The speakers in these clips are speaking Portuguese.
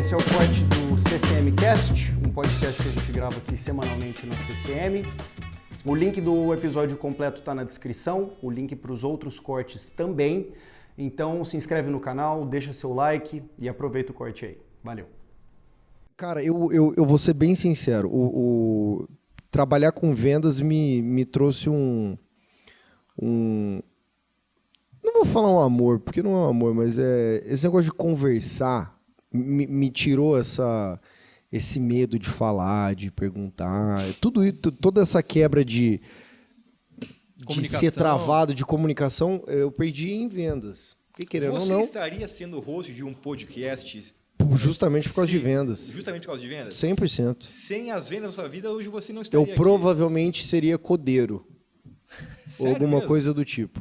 esse é o corte do CCM Cast, um podcast que a gente grava aqui semanalmente na CCM. O link do episódio completo está na descrição, o link para os outros cortes também. Então se inscreve no canal, deixa seu like e aproveita o corte aí. Valeu. Cara, eu vou ser bem sincero, trabalhar com vendas me trouxe um... Não vou falar um amor, porque não é um amor, mas esse negócio de conversar me tirou esse medo de falar, de perguntar, toda essa quebra de ser travado, de comunicação, eu perdi em vendas. Porque, querendo ou não, você estaria sendo host de um podcast justamente por causa de vendas. Justamente por causa de vendas? 100%. Sem as vendas na sua vida, hoje você não estaria Eu provavelmente seria codeiro. Ou Sério alguma mesmo? coisa do tipo.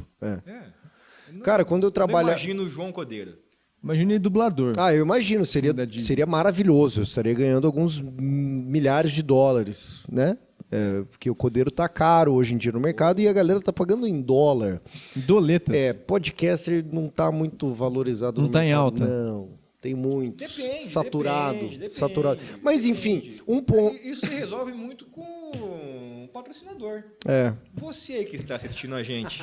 Cara, quando eu trabalho... Não imagino o João Codeiro. Imagine dublador. Eu imagino, seria maravilhoso. Eu estaria ganhando alguns milhares de dólares, né? Porque o codeiro tá caro hoje em dia no mercado e a galera tá pagando em dólar. Doletas. Podcaster não tá muito valorizado Não no tá mercado. em alta. Não, tem muitos. Depende, saturado. depende. Mas enfim, um ponto... Isso se resolve muito com um patrocinador. É. Você que está assistindo a gente.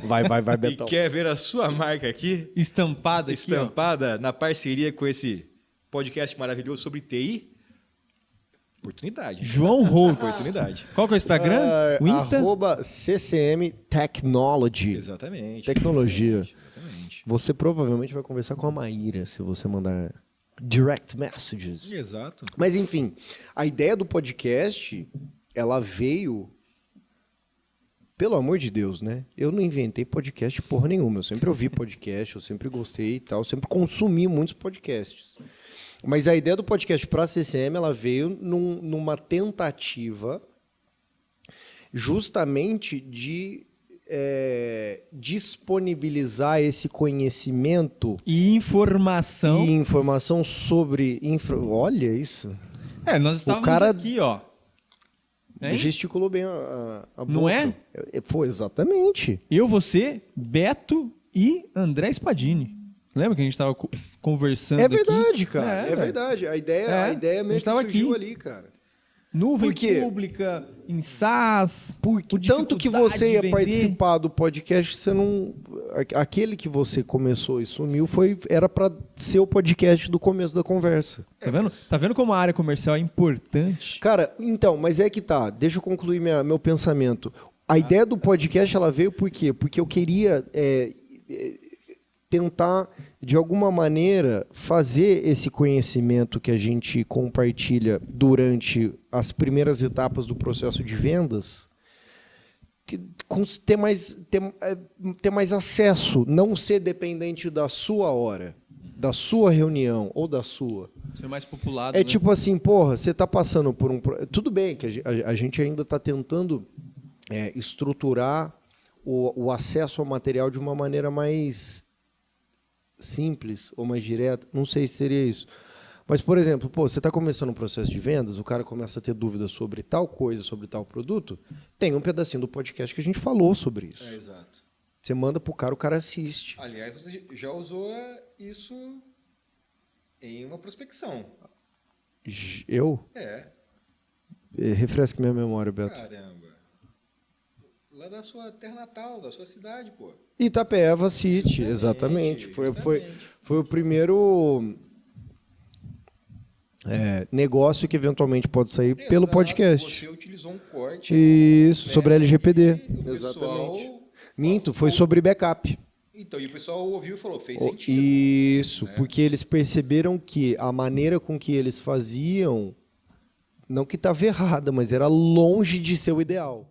Vai, E Betão. quer ver a sua marca aqui, Estampada aqui, estampada na parceria com esse podcast maravilhoso sobre TI, oportunidade. João Holtz. Oportunidade. Qual que é o Instagram? O Insta? @CCM Technology. Exatamente. Tecnologia. Exatamente. Você provavelmente vai conversar com a Maíra se você mandar direct messages. Exato. Mas enfim, a ideia do podcast, ela veio... Pelo amor de Deus, né? Eu não inventei podcast porra nenhuma. Eu sempre ouvi podcast, eu sempre gostei e tal. Eu sempre consumi muitos podcasts. Mas a ideia do podcast para a CCM, ela veio numa tentativa justamente de disponibilizar esse conhecimento E informação. sobre... Olha isso. Nós estávamos cara- aqui, ó. Hein? Gesticulou bem a boca. Não é? Foi, exatamente. Eu, você, Beto e André Spadini. Lembra que a gente estava conversando É aqui? verdade, cara. É velho. verdade. A ideia A mesmo gente tava surgiu aqui. ali, cara. Nuvem Por quê? pública, em SaaS. Porque tanto que dificuldade você de ia vender. participar do podcast, você não... Aquele que você começou e sumiu era para ser o podcast do começo da conversa. Tá vendo? Tá vendo como a área comercial é importante? Cara, então, mas é que tá. Deixa eu concluir meu pensamento. A ideia do podcast, ela veio por quê? Porque eu queria tentar, de alguma maneira, fazer esse conhecimento que a gente compartilha durante as primeiras etapas do processo de vendas, ter mais acesso, não ser dependente da sua hora, da sua reunião ou da sua. Ser mais populado, É né? tipo assim, porra, você está passando por um... Tudo bem que a gente ainda está tentando estruturar o acesso ao material de uma maneira mais simples ou mais direta. Não sei se seria isso. Mas, por exemplo, você está começando um processo de vendas, o cara começa a ter dúvidas sobre tal coisa, sobre tal produto, tem um pedacinho do podcast que a gente falou sobre isso. Exato. Você manda pro cara, o cara assiste. Aliás, você já usou isso em uma prospecção. Eu? Refresque minha memória, Beto. Caramba. Lá da sua terra natal, da sua cidade, pô. Itapeva City, exatamente. Foi o primeiro negócio que eventualmente pode sair pelo podcast. Você utilizou um corte. Isso, sobre LGPD. O pessoal- Exatamente. Minto, foi sobre backup. Então, e o pessoal ouviu e falou, fez sentido. Isso, porque eles perceberam que a maneira com que eles faziam, não que estava errada, mas era longe de ser o ideal.